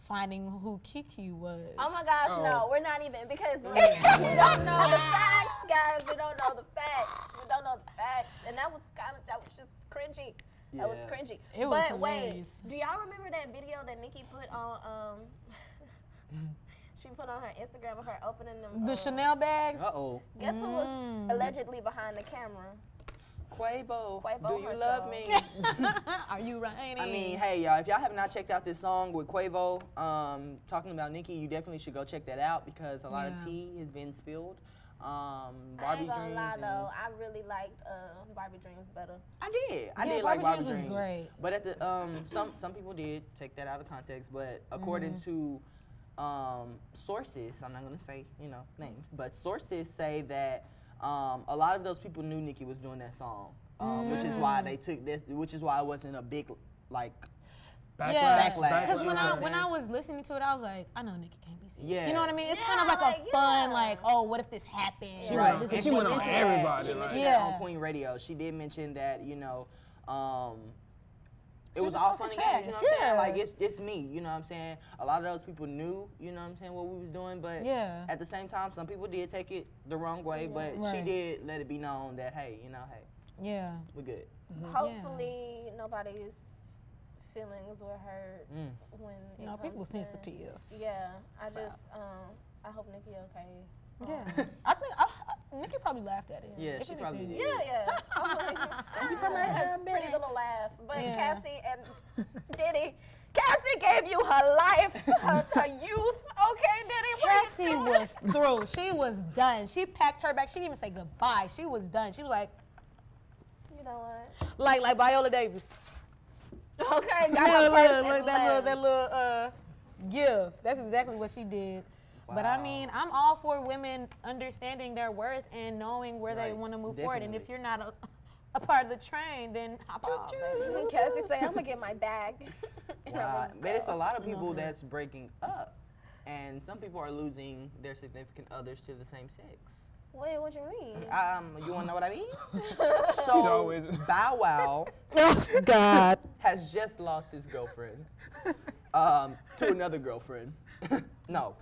finding who Kiki was. Oh my gosh, no, we're not even, because we don't know the facts, guys. We don't know the facts. And that was just cringy. That was cringy. It was but hilarious. Wait, do y'all remember that video that Nicki put on, she put on her Instagram of her opening them? The Chanel bags? Guess who was allegedly behind the camera? Quavo, do you love me? Are you riding? I mean, hey, y'all, if y'all have not checked out this song with Quavo talking about Nicki, you definitely should go check that out because a lot of tea has been spilled. Barbie I ain't gonna Dreams. lie though, I really liked Barbie Dreams better. I did like Barbie Dreams. Was great. But at the some people did take that out of context. But according to sources, I'm not gonna say names, but sources say that a lot of those people knew Nicki was doing that song, which is why they took this. Which is why it wasn't a big backlash. Because when I was listening to it, I was like, I know Nicki can't be serious. Yeah. You know what I mean? It's kind of like a fun, what if this happened? Right. This And she went on everybody. She mentioned that on Queen Radio. She did mention that, it was all fun and games, you know what I'm saying? Like, it's me, you know what I'm saying? A lot of those people knew, you know what I'm saying, what we was doing, but at the same time, some people did take it the wrong way, but she did let it be known that, hey, we're good. Hopefully, nobody's feelings were hurt when people sensitive. Yeah, I hope Nicki okay. Yeah, I think Nicki probably laughed at it. Yeah, she probably did. Yeah. Hopefully. Pretty little laugh. But Cassie and Diddy, Cassie gave you her life, her youth. Okay, Diddy. Cassie was through. She was done. She packed her back. She didn't even say goodbye. She was done. She was like, you know what? Like Viola Davis. Okay, look, that little gift. That's exactly what she did. Wow. But I mean, I'm all for women understanding their worth and knowing where they want to move forward. And if you're not a part of the train, then hop off. Baby. Cassie say, I'm gonna get my bag. Wow. But it's a lot of people that's breaking up, and some people are losing their significant others to the same sex. Wait, what you mean? You wanna know what I mean? So Bow Wow, God, has just lost his girlfriend to another girlfriend. No,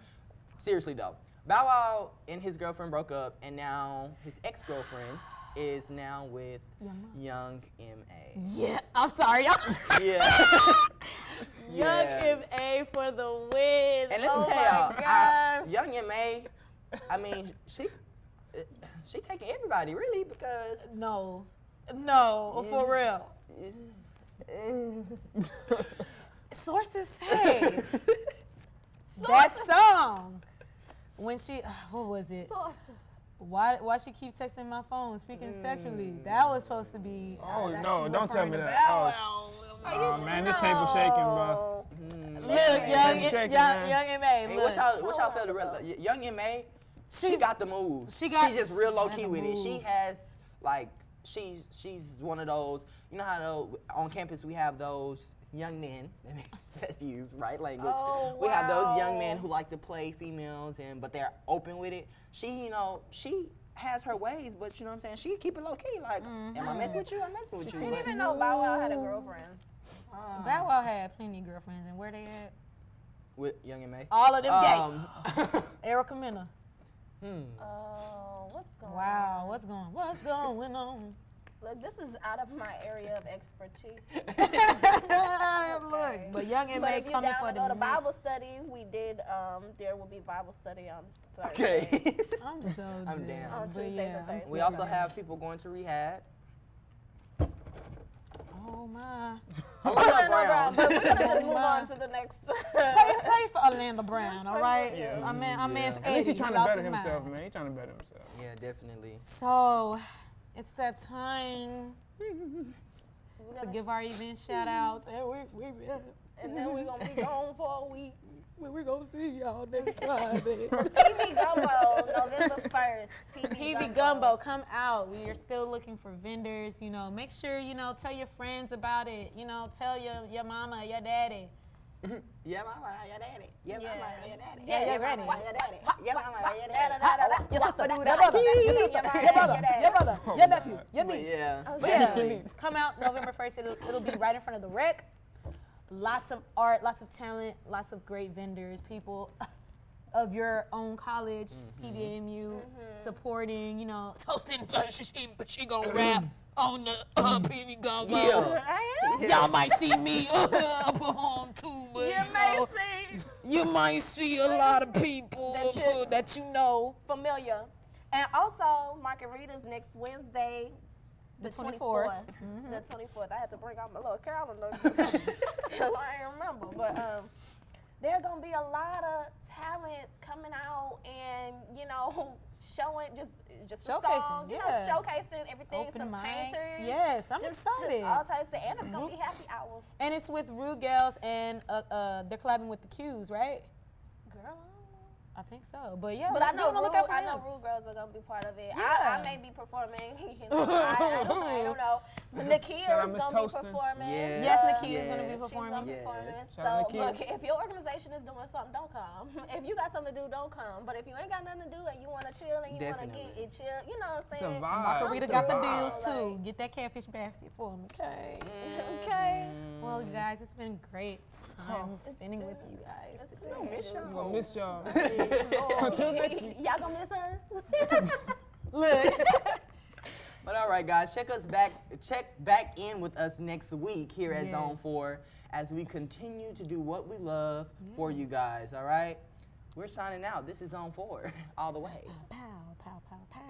seriously though. Bow Wow and his girlfriend broke up, and now his ex-girlfriend is now with Young M.A. Yeah, I'm sorry. Yeah. Young M.A. for the win. And let me tell y'all, Young M.A., I mean, she taking everybody really because no, for real. Sources say that song when she what was it? Sources. Why she keep texting my phone speaking sexually? That was supposed to be. Oh no! Don't tell me that. Oh man, this table shaking, bro. Look, young M.A. Hey, what y'all feel the real? Young M.A. She got the moves. She's just real low key with it. She has she's one of those. You know how on campus we have those young men that use right language. Oh, we have those young men who like to play females but they're open with it. She has her ways, but you know what I'm saying? She keep it low key. Like, am I messing with you? I'm messing with you. She didn't even know Bow Wow had a girlfriend. Bow Wow had plenty of girlfriends, and where they at? With Young M.A. All of them gay. Erica Mena. Oh, what's going on? Wow, what's going on? Look, this is out of my area of expertise. Look, but young inmate coming for the go to Bible study. We did. There will be Bible study on Thursday. Okay. I'm so I'm down. down. On Tuesdays and Thursdays. We also have people going to rehab. Oh my. Orlando Brown. But we're gonna just move on to the next. Pray for Orlando Brown, all right? Yeah. Our man's At least 80. he's trying He to lost better his himself, mind. man. He's trying to better himself. Yeah, definitely. So, it's that time to give our event shout outs. And then we're gonna be gone for a week. We're going to see y'all next Friday. PV Gumbo, November 1st. PV Gumbo, come out. We are still looking for vendors. You know, make sure, you know, tell your friends about it. You know, tell your mama, your daddy. Yeah, mama, your daddy. Yeah, mama, your daddy. Yeah, your granny. Your daddy. Yeah, mama, your daddy. Your sister, your brother, your sister, your brother, your nephew, your niece. Yeah. But yeah, come out November 1st. It'll be right in front of the rec. Lots of art, lots of talent, lots of great vendors, people of your own college, PVAMU, supporting, you know, toasting, but she gonna rap on the PV Gumbo. Yeah. Y'all might see me perform too, but you might see a lot of people that you know. Familiar. And also, Margaritas next Wednesday. The 24th. The 24th. I had to bring out my little calendar because I ain't remember. But there's going to be a lot of talent coming out and, you know, showing just Showcasing, song, you know, yeah. showcasing everything. Open some mics. painters. Yes, I'm Just excited. all types of, and it's going to be happy hour. And it's with Rude Gals and they're collabing with the Q's, right? Girl, I think so. But yeah, but I know look out for them. Rude Girls are gonna be part of it. Yeah. I may be performing. You know, I don't know. Nakia Shout out is Miss gonna be Toastin'. performing. Yeah. Yes, Nakia is Yeah. going to be She's performing. gonna be Yes. performing. Shout out So Nakia. look, if your organization is doing something, don't come. If you got something to do, don't come. But if you ain't got nothing to do and you wanna chill and you wanna get Definitely. it chill, you know what I'm It's a saying? vibe. Margarita It's a got the vibe. deals too. Get that catfish basket for me, okay? Okay. Well, you guys, it's been great time spending with you guys today. I'm gonna miss y'all. Until next week. Y'all gonna miss her? Look. But all right, guys, check back in with us next week here at Yes. Zone 4 as we continue to do what we love for you guys, all right? We're signing out. This is Zone 4 all the way. Pow, pow, pow, pow.